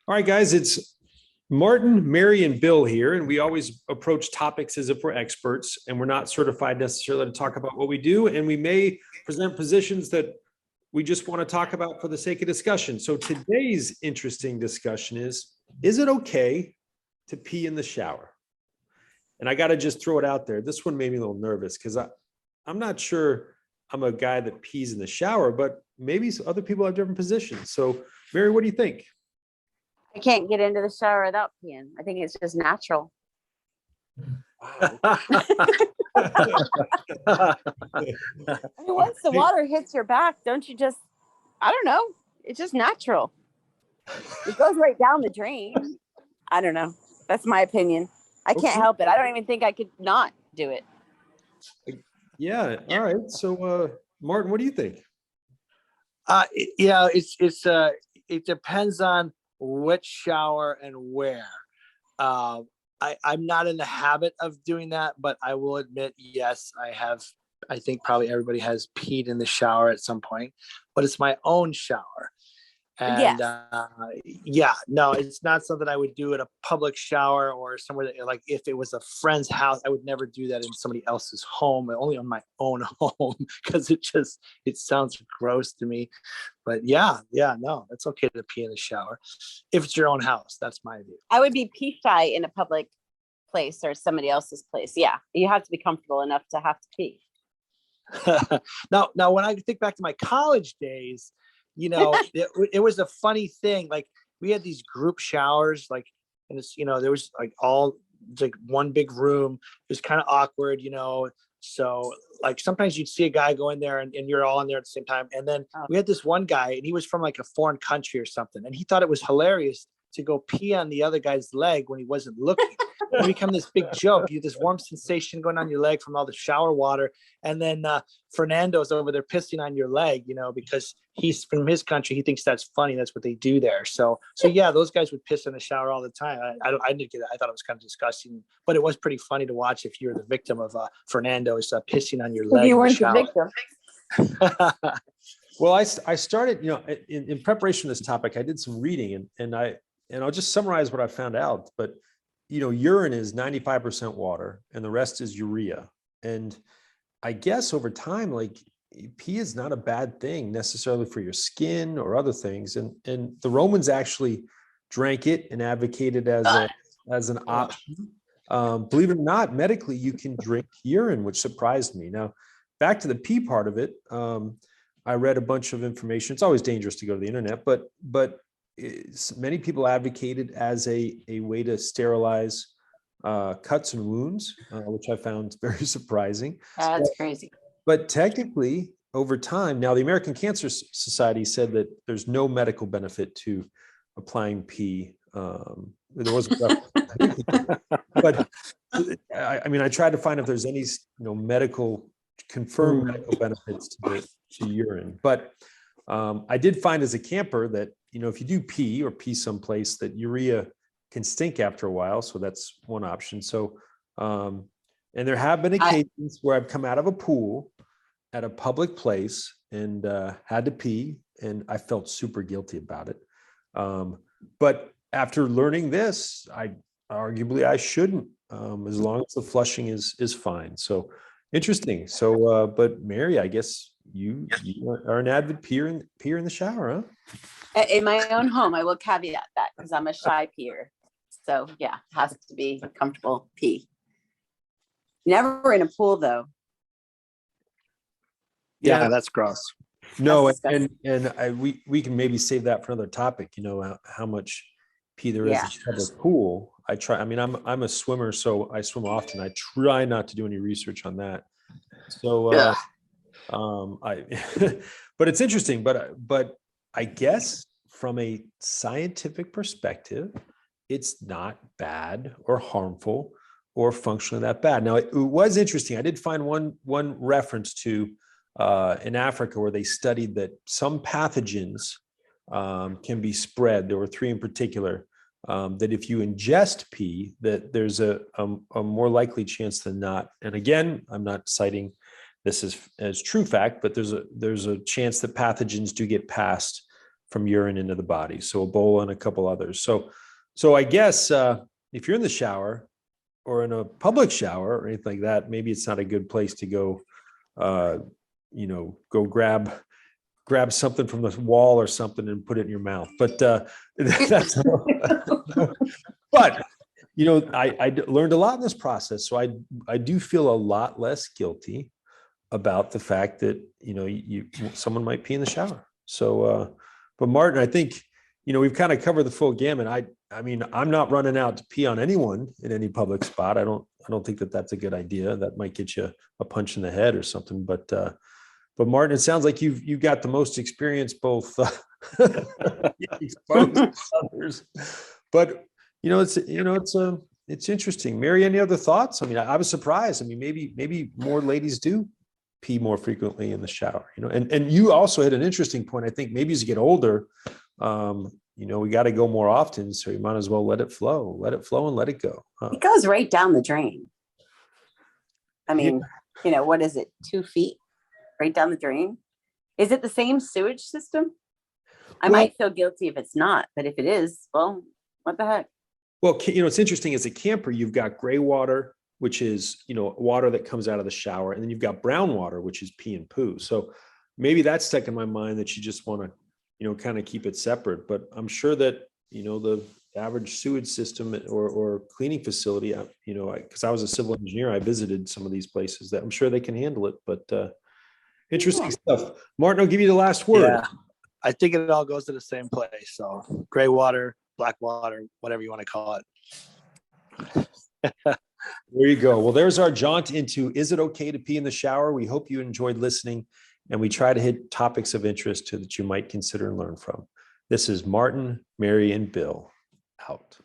All right, guys, it's Martin, Mary, and Bill here, and we always approach topics as if we're experts, and we're not certified necessarily to talk about what we do, and we may present positions that we just want to talk about for the sake of discussion. So today's interesting discussion is it okay to pee in the shower? And I got to just throw it out there. This one made me a little nervous because I'm not sure I'm a guy that pees in the shower, but maybe other people have different positions. So, Mary, what do you think? I can't get into the shower without peeing. I think it's just natural. Wow. I mean, once the water hits your back, don't you just, I don't know. It's just natural. It goes right down the drain. I don't know. That's my opinion. I can't help it. I don't even think I could not do it. Yeah. All right. So, Martin, what do you think? It depends on which shower and where. I'm not in the habit of doing that, but I will admit, yes, I have. I think probably everybody has peed in the shower at some point, but it's my own shower. And no, it's not something I would do at a public shower or somewhere that, like, if it was a friend's house, I would never do that in somebody else's home, only on my own home, because it sounds gross to me. But no, it's okay to pee in the shower if it's your own house. That's my view. I would be pee shy in a public place or somebody else's place. Yeah, you have to be comfortable enough to have to pee. Now, when I think back to my college days, it was a funny thing. Like, we had these group showers, like, and it's, there was like one big room. It was kind of awkward, so like sometimes you'd see a guy go in there and you're all in there at the same time. And then we had this one guy, and he was from like a foreign country or something. And he thought it was hilarious to go pee on the other guy's leg when he wasn't looking. It become this big joke. You get this warm sensation going on your leg from all the shower water. And then Fernando's over there pissing on your leg, because he's from his country. He thinks that's funny. That's what they do there. So yeah, those guys would piss in the shower all the time. I didn't get it. I thought it was kind of disgusting, but it was pretty funny to watch if you're the victim of Fernando's pissing on your leg. You weren't the victim. Well, I started, in preparation for this topic, I did some reading and I'll just summarize what I found out. But urine is 95% water and the rest is urea. And I guess over time, like, pee is not a bad thing necessarily for your skin or other things. And the Romans actually drank it and advocated as an option. Believe it or not, medically, you can drink urine, which surprised me. Now, back to the pee part of it, I read a bunch of information. It's always dangerous to go to the internet, but many people advocated as a way to sterilize cuts and wounds, which I found very surprising. That's crazy. But technically, over time, now the American Cancer Society said that there's no medical benefit to applying pee. There was, but I tried to find if there's any confirmed medical benefits to urine. But I did find as a camper that if you do pee someplace, that urea can stink after a while. So that's one option. So, and there have been occasions where I've come out of a pool at a public place and had to pee, and I felt super guilty about it. But after learning this, I shouldn't, as long as the flushing is fine. So interesting. So, but Mary, I guess you are an avid peer in the shower, huh? In my own home, I will caveat that because I'm a shy peer. So yeah, it has to be a comfortable pee. Never in a pool though. Yeah, that's gross. No, and we can maybe save that for another topic. How much pee there is in a pool. I'm a swimmer, so I swim often. I try not to do any research on that. So but it's interesting. But I guess from a scientific perspective, it's not bad or harmful or functionally that bad. Now, it was interesting. I did find one reference to in Africa where they studied that some pathogens can be spread. There were 3 in particular, that if you ingest pee, that there's a more likely chance than not. And again, I'm not citing this as true fact, but there's a chance that pathogens do get passed from urine into the body. So Ebola and a couple others. So I guess if you're in the shower or in a public shower or anything like that, maybe it's not a good place to go, go grab something from the wall or something and put it in your mouth. But that's, but I learned a lot in this process. So I do feel a lot less guilty about the fact that, someone might pee in the shower. So, but Martin, I think, we've kind of covered the full gamut. I mean, I'm not running out to pee on anyone in any public spot. I don't think that that's a good idea. That might get you a punch in the head or something. But Martin, it sounds like you've got the most experience, both exposed to others. But it's interesting. Mary, any other thoughts? I mean, I was surprised. I mean, maybe more ladies do pee more frequently in the shower. And you also had an interesting point. I think maybe as you get older, we got to go more often. So you might as well let it flow and let it go. It goes right down the drain. I mean, what is it? 2 feet right down the drain? Is it the same sewage system? I might feel guilty if it's not, but if it is, well, what the heck? Well, it's interesting, as a camper, you've got gray water, which is, water that comes out of the shower. And then you've got brown water, which is pee and poo. So maybe that's stuck in my mind that you just want to, kind of keep it separate. But I'm sure that, the average sewage system or cleaning facility, because I was a civil engineer, I visited some of these places that I'm sure they can handle it. But interesting stuff. Martin, I'll give you the last word. Yeah, I think it all goes to the same place. So gray water, black water, whatever you want to call it. There you go. Well, there's our jaunt into, is it okay to pee in the shower? We hope you enjoyed listening, and we try to hit topics of interest that you might consider and learn from. This is Martin, Mary, and Bill out.